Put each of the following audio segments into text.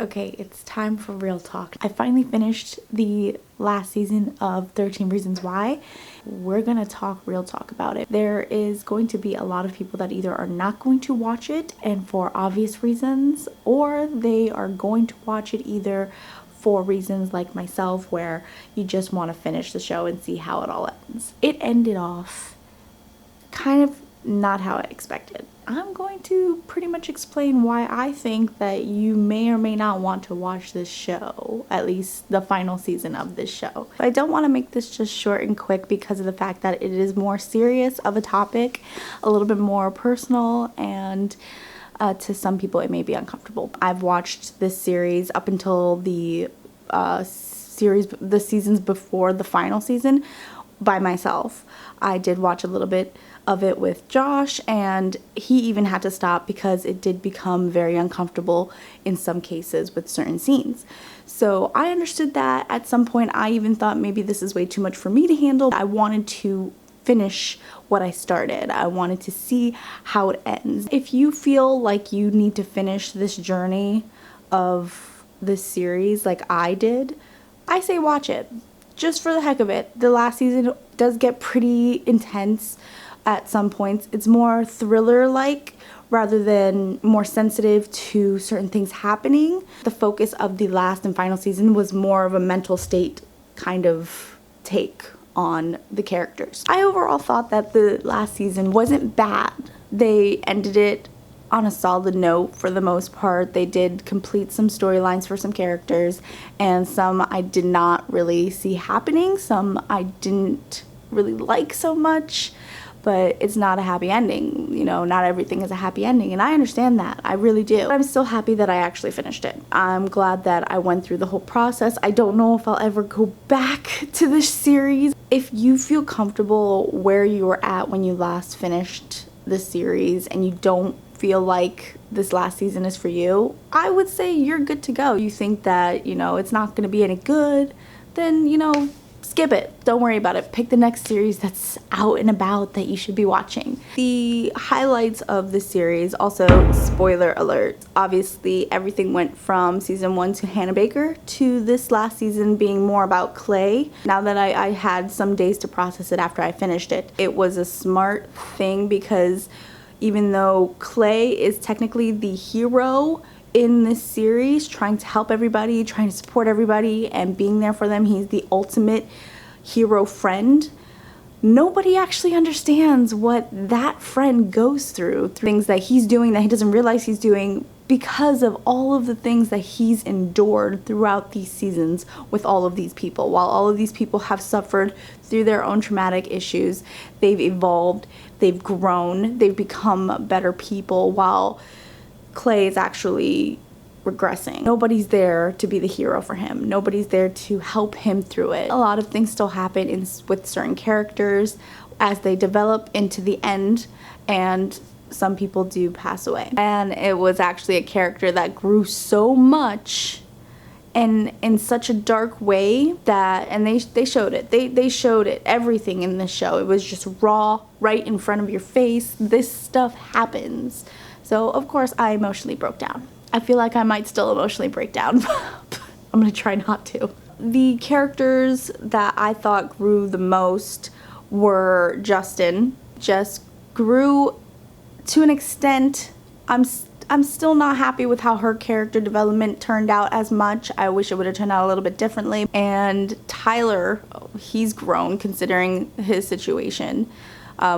Okay, it's time for real talk. I finally finished the last season of 13 Reasons Why. We're gonna talk real talk about it. There is going to be a lot of people that either are not going to watch it and for obvious reasons, or they are going to watch it either for reasons like myself where you just want to finish the show and see how it all ends. It ended off kind of not how I expected. I'm going to pretty much explain why I think that you may or may not want to watch this show, at least the final season of this show. But I don't want to make this just short and quick because of the fact that it is more serious of a topic, a little bit more personal, and to some people it may be uncomfortable. I've watched this series up until the seasons before the final season by myself. I did watch a little bit of it with Josh, and he even had to stop because it did become very uncomfortable in some cases with certain scenes. So I understood that. At some point I even thought maybe this is way too much for me to handle. I wanted to finish what I started. I wanted to see how it ends. If you feel like you need to finish this journey of this series like I did, I say watch it. Just for the heck of it. The last season does get pretty intense at some points. It's more thriller-like rather than more sensitive to certain things happening. The focus of the last and final season was more of a mental state kind of take on the characters. I overall thought that the last season wasn't bad. They ended it on a solid note for the most part. They did complete some storylines for some characters, and some I did not really see happening. Some I didn't really like so much, but it's not a happy ending. You know, not everything is a happy ending, and I understand that. I really do. But I'm still happy that I actually finished it. I'm glad that I went through the whole process. I don't know if I'll ever go back to this series. If you feel comfortable where you were at when you last finished the series and you don't feel like this last season is for you, I would say you're good to go. You think that, you know, it's not going to be any good, then, you know, skip it. Don't worry about it. Pick the next series that's out and about that you should be watching. The highlights of the series, also spoiler alert, obviously everything went from season 1 to Hannah Baker to this last season being more about Clay. Now that I had some days to process it after I finished it, it was a smart thing because even though Clay is technically the hero in this series, trying to help everybody, trying to support everybody, and being there for them, he's the ultimate hero friend, nobody actually understands what that friend goes through things that he's doing that he doesn't realize he's doing because of all of the things that he's endured throughout these seasons with all of these people. While all of these people have suffered through their own traumatic issues, they've evolved, they've grown, they've become better people, while Clay is actually regressing. Nobody's there to be the hero for him. Nobody's there to help him through it. A lot of things still happen with certain characters as they develop into the end, and some people do pass away. And it was actually a character that grew so much and in such a dark way that, and they showed it. They showed it, everything in this show. It was just raw, right in front of your face. This stuff happens. So of course I emotionally broke down. I feel like I might still emotionally break down. I'm gonna try not to. The characters that I thought grew the most were Justin. Just grew to an extent. I'm still not happy with how her character development turned out as much. I wish it would have turned out a little bit differently. And Tyler, he's grown considering his situation.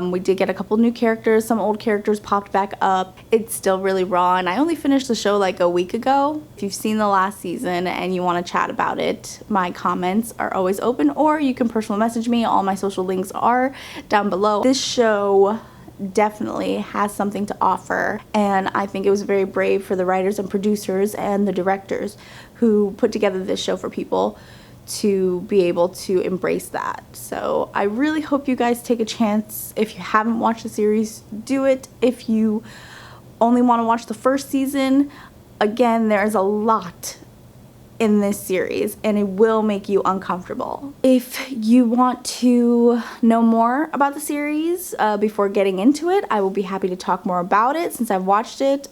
We did get a couple new characters. Some old characters popped back up. It's still really raw, and I only finished the show like a week ago. If you've seen the last season and you want to chat about it, my comments are always open, or you can personal message me. All my social links are down below. This show definitely has something to offer, and I think it was very brave for the writers and producers and the directors who put together this show for people to be able to embrace that. So I really hope you guys take a chance. If you haven't watched the series, do it. If you only want to watch the first season, again, there's a lot in this series and it will make you uncomfortable. If you want to know more about the series before getting into it, I will be happy to talk more about it since I've watched it.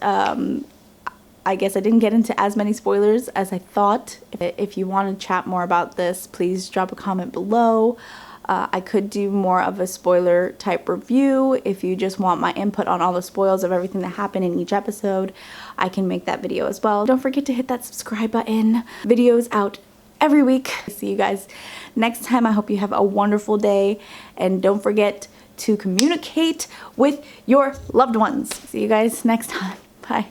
I guess I didn't get into as many spoilers as I thought. If you want to chat more about this, please drop a comment below. I could do more of a spoiler type review. If you just want my input on all the spoils of everything that happened in each episode, I can make that video as well. Don't forget to hit that subscribe button. Videos out every week. See you guys next time. I hope you have a wonderful day, and don't forget to communicate with your loved ones. See you guys next time. Bye.